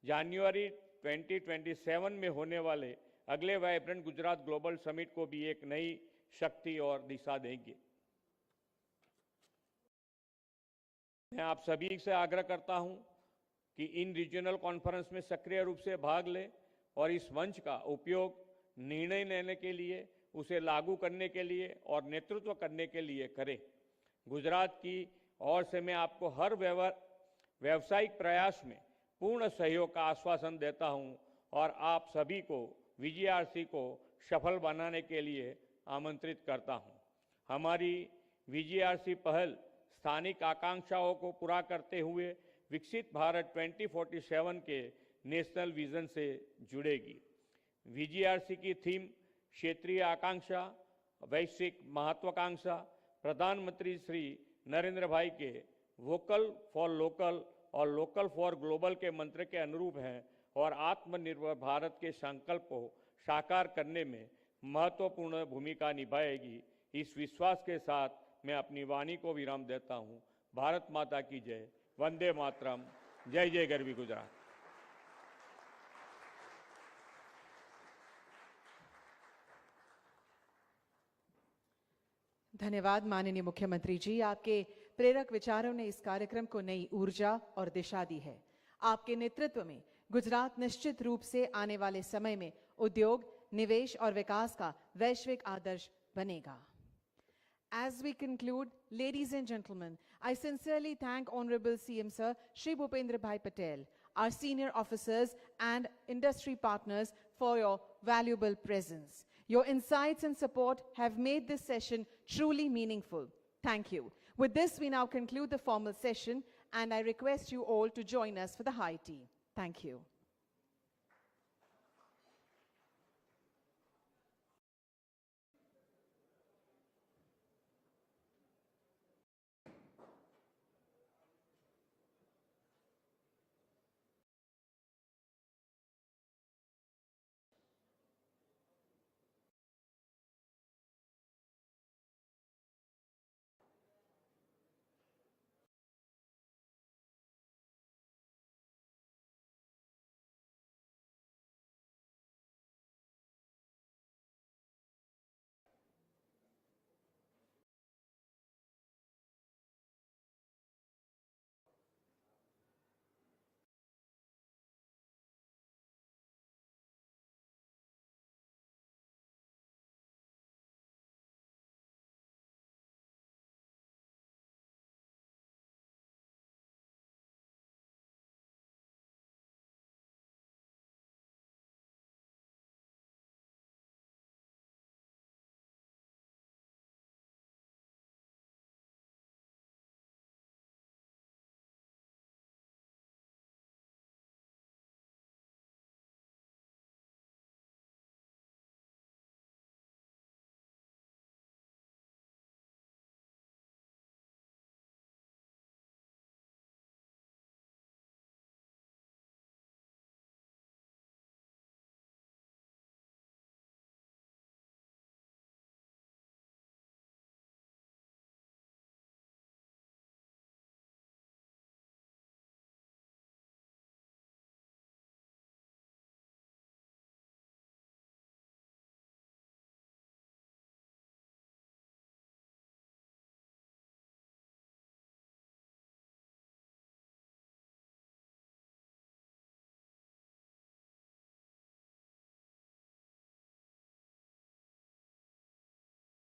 जनवरी 2027 में होने वाले अगले वाइब्रेंट गुजरात ग्लोबल समिट को भी एक नई शक्ति और दिशा देंगे। मैं आप सभी से आग्रह करता हूं कि इन रीजनल कॉन्फ्रेंस में सक्रिय रूप से भाग लें और इस मंच का उपयोग निर्णय लेने के लिए, उसे लागू करने के लिए और नेतृत्व करने के लिए करें। गुजरात की और से मैं आपको हर व्यावसायिक प्रयास में पूर्ण सहयोग का आश्वासन देता हूं और आप सभी को VGRC को सफल बनाने के लिए आमंत्रित करता हूं। हमारी VGRC पहल स्थानिक आकांक्षाओं को पूरा करते हुए विकसित भारत 2047 के नेशनल विजन से जुड़ेगी। VGRC की थीम क्षेत्रीय आकांक्षा, वैश्विक महत्वाकांक्षा, प्रधानमंत्री श्री नरेंद्र भाई के वोकल फॉर लोकल और लोकल फॉर ग्लोबल के मंत्र के अनुरूप है और आत्मनिर्भर भारत के संकल्प को साकार करने में महत्वपूर्ण भूमिका निभाएगी। इस विश्वास के साथ मैं अपनी वाणी को विराम देता हूं। भारत माता की जय। वंदे मातरम। जय जय गरवी गुजरात। धन्यवाद माननीय मुख्यमंत्री जी, आपके प्रेरक विचारों ने इस कार्यक्रम को नई ऊर्जा और दिशा दी है। आपके नेतृत्व में गुजरात निश्चित रूप से आने वाले समय में उद्योग, निवेश और विकास का वैश्विक आदर्श बनेगा। As we conclude, ladies and gentlemen, I sincerely thank Honorable CM Sir Shri Bhupendra Bhai Patel, our senior officers and industry partners for your valuable presence. Your insights and support have made this session truly meaningful. Thank you. With this, we now conclude the formal session, and I request you all to join us for the high tea. Thank you.